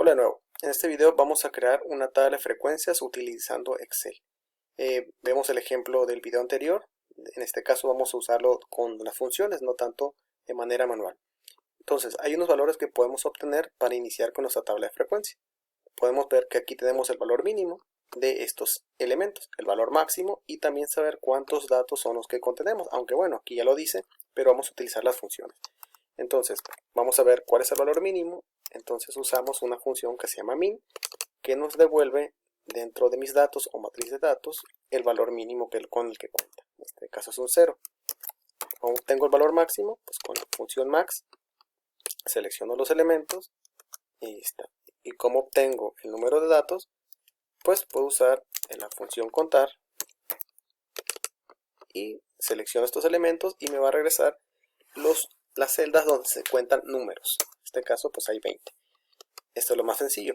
Hola de nuevo. En este video vamos a crear una tabla de frecuencias utilizando Excel. Vemos el ejemplo del video anterior. En este caso vamos a usarlo con las funciones, no tanto de manera manual. Entonces, hay unos valores que podemos obtener para iniciar con nuestra tabla de frecuencia. Podemos ver que aquí tenemos el valor mínimo de estos elementos, el valor máximo y también saber cuántos datos son los que contenemos. Aunque bueno, aquí ya lo dice, pero vamos a utilizar las funciones. Entonces, vamos a ver cuál es el valor mínimo. Entonces usamos una función que se llama min, que nos devuelve dentro de mis datos o matriz de datos el valor mínimo con el que cuenta. En este caso es un 0. ¿Cómo obtengo el valor máximo? Pues con la función max selecciono los elementos y ahí está. ¿Y cómo obtengo el número de datos? Pues puedo usar la función contar y selecciono estos elementos y me va a regresar las celdas donde se cuentan números. En este caso pues hay 20. Esto es lo más sencillo.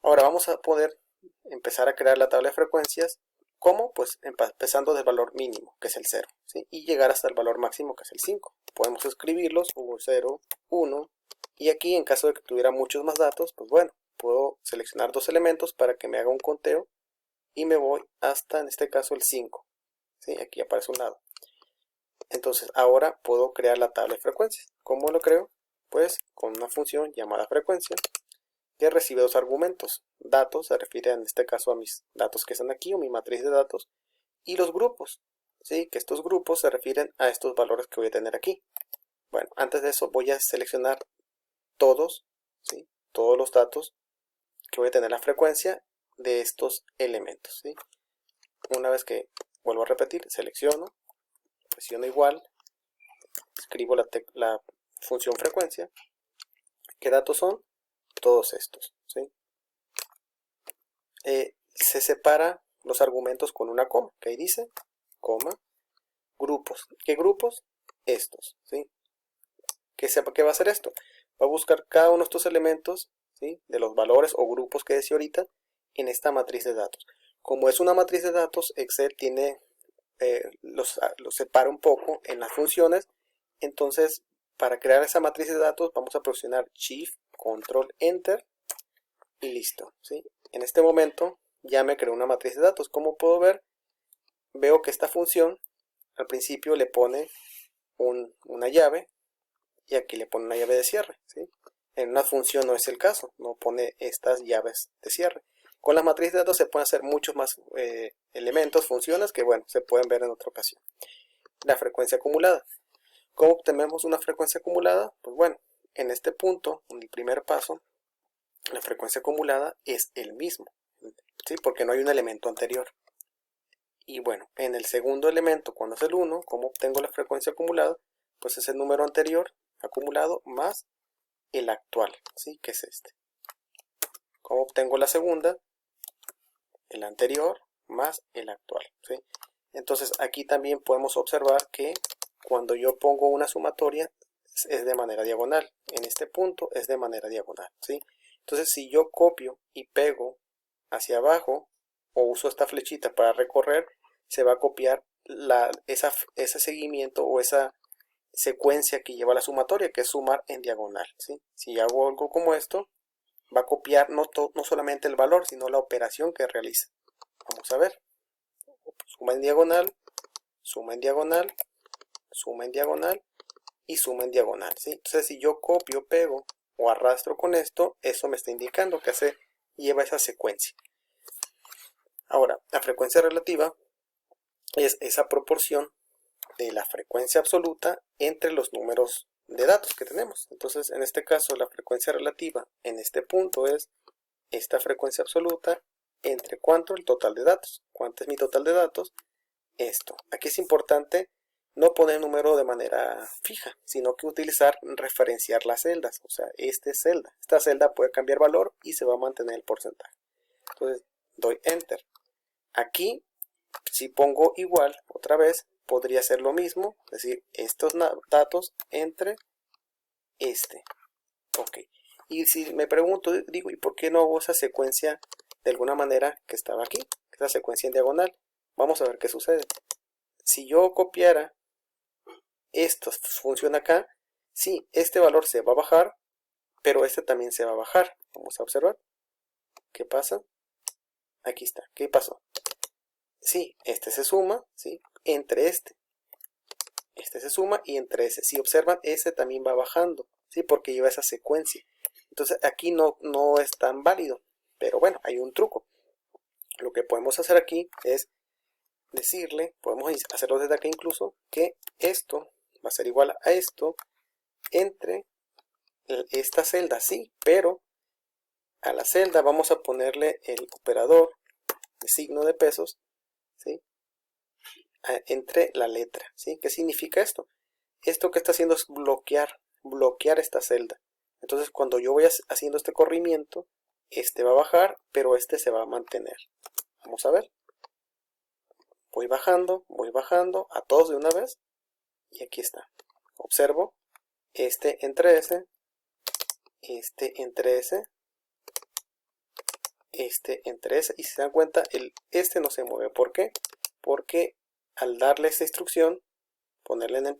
Ahora vamos a poder empezar a crear la tabla de frecuencias. ¿Cómo? Pues empezando del valor mínimo, que es el 0, ¿sí? Y llegar hasta el valor máximo, que es el 5. Podemos escribirlos, 1, 0, 1. Y aquí, en caso de que tuviera muchos más datos, pues bueno, puedo seleccionar dos elementos para que me haga un conteo. Y me voy hasta, en este caso, el 5. ¿Sí? Aquí aparece un lado. Entonces, ahora puedo crear la tabla de frecuencias. ¿Cómo lo creo? Pues con una función llamada frecuencia, que recibe dos argumentos. Datos, se refiere en este caso a mis datos que están aquí o mi matriz de datos, y los grupos, ¿sí? Que estos grupos se refieren a estos valores que voy a tener aquí. Bueno, antes de eso voy a seleccionar todos, ¿sí? Todos los datos que voy a tener la frecuencia de estos elementos, ¿sí? Una vez que vuelvo a repetir, selecciono, presiono igual, escribo la función frecuencia. ¿Qué datos son? Todos estos, ¿sí? Se separa los argumentos con una coma, que ahí dice, coma, grupos. ¿Qué grupos? Estos, ¿sí? ¿Qué va a hacer esto? Va a buscar cada uno de estos elementos, ¿sí? De los valores o grupos que decía ahorita, en esta matriz de datos. Como es una matriz de datos, Excel tiene, los separa un poco en las funciones. Entonces, para crear esa matriz de datos, vamos a presionar Shift, Control, Enter, y listo, ¿sí? En este momento ya me creó una matriz de datos. Como puedo ver, veo que esta función al principio le pone una llave y aquí le pone una llave de cierre, ¿sí? En una función no es el caso, no pone estas llaves de cierre. Con la matriz de datos se pueden hacer muchos más elementos, funciones que bueno, se pueden ver en otra ocasión. La frecuencia acumulada. ¿Cómo obtenemos una frecuencia acumulada? Pues bueno, en este punto, en el primer paso, la frecuencia acumulada es el mismo, ¿sí? Porque no hay un elemento anterior. Y bueno, en el segundo elemento, cuando es el 1, ¿cómo obtengo la frecuencia acumulada? Pues es el número anterior acumulado más el actual, ¿sí? Que es este. ¿Cómo obtengo la segunda? El anterior más el actual, ¿sí? Entonces aquí también podemos observar que cuando yo pongo una sumatoria es de manera diagonal. En este punto es de manera diagonal, ¿sí? Entonces si yo copio y pego hacia abajo o uso esta flechita para recorrer, se va a copiar ese seguimiento o esa secuencia que lleva la sumatoria, que es sumar en diagonal, ¿sí? Si hago algo como esto, va a copiar no solamente el valor, sino la operación que realiza. Vamos a ver. Suma en diagonal, suma en diagonal, suma en diagonal y suma en diagonal, ¿sí? Entonces si yo copio, pego o arrastro con esto, eso me está indicando que lleva esa secuencia. Ahora, la frecuencia relativa es esa proporción de la frecuencia absoluta entre los números de datos que tenemos. Entonces, en este caso, la frecuencia relativa en este punto es esta frecuencia absoluta entre ¿cuánto? El total de datos. ¿Cuánto es mi total de datos? Esto. Aquí es importante no poner el número de manera fija, sino que referenciar las celdas. O sea, esta celda. Esta celda puede cambiar valor y se va a mantener el porcentaje. Entonces, doy Enter. Aquí, si pongo igual, otra vez, podría ser lo mismo, es decir, estos datos entre este. Ok. Y si me pregunto, digo, ¿y por qué no hago esa secuencia de alguna manera que estaba aquí? Esa secuencia en diagonal. Vamos a ver qué sucede. Si yo copiara esta función acá, sí, este valor se va a bajar, pero este también se va a bajar. Vamos a observar. ¿Qué pasa? Aquí está. ¿Qué pasó? Sí, este se suma, ¿sí? Entre este. Este se suma y entre ese. Si observan, ese también va bajando, ¿sí? Porque lleva esa secuencia. Entonces aquí no es tan válido. Pero bueno, hay un truco. Lo que podemos hacer aquí es decirle, podemos hacerlo desde acá incluso, que esto va a ser igual a esto entre esta celda, sí, pero a la celda vamos a ponerle el operador de signo de pesos, ¿sí? Entre la letra, ¿sí? ¿Qué significa esto? Esto que está haciendo es bloquear esta celda. Entonces cuando yo voy haciendo este corrimiento, este va a bajar, pero este se va a mantener. Vamos a ver. Voy bajando a todos de una vez. Y aquí está. Observo. Este entre ese. Este entre ese. Este entre ese. Y si se dan cuenta, este no se mueve. ¿Por qué? Porque al darle esta instrucción, ponerle en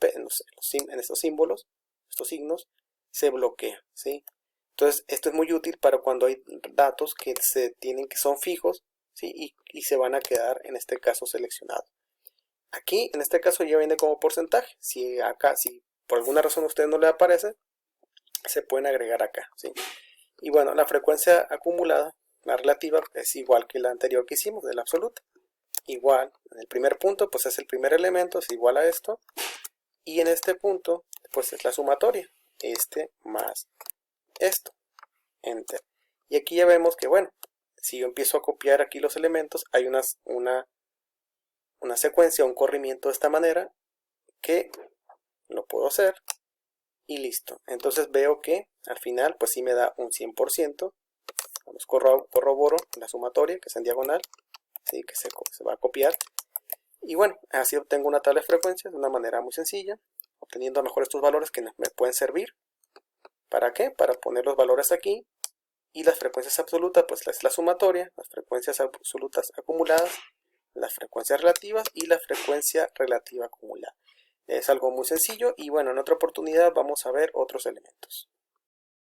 estos símbolos, estos signos, se bloquea, ¿sí? Entonces, esto es muy útil para cuando hay datos que son fijos, ¿sí? Y se van a quedar, en este caso, seleccionados. Aquí, en este caso, ya viene como porcentaje. Si por alguna razón a usted no le aparece, se pueden agregar acá, ¿sí? Y bueno, la frecuencia acumulada, la relativa, es igual que la anterior que hicimos, de la absoluta. Igual, en el primer punto, pues es el primer elemento, es igual a esto. Y en este punto, pues es la sumatoria. Este más esto. Enter. Y aquí ya vemos que, bueno, si yo empiezo a copiar aquí los elementos, hay una secuencia, un corrimiento de esta manera, que lo puedo hacer y listo. Entonces veo que al final, pues sí me da un 100%. Vamos, corroboro la sumatoria, que es en diagonal, ¿sí? Que se va a copiar. Y bueno, así obtengo una tabla de frecuencias de una manera muy sencilla, obteniendo a lo mejor estos valores que me pueden servir. ¿Para qué? Para poner los valores aquí. Y las frecuencias absolutas, pues es la sumatoria, las frecuencias absolutas acumuladas, las frecuencias relativas y la frecuencia relativa acumulada. Es algo muy sencillo y bueno, en otra oportunidad vamos a ver otros elementos.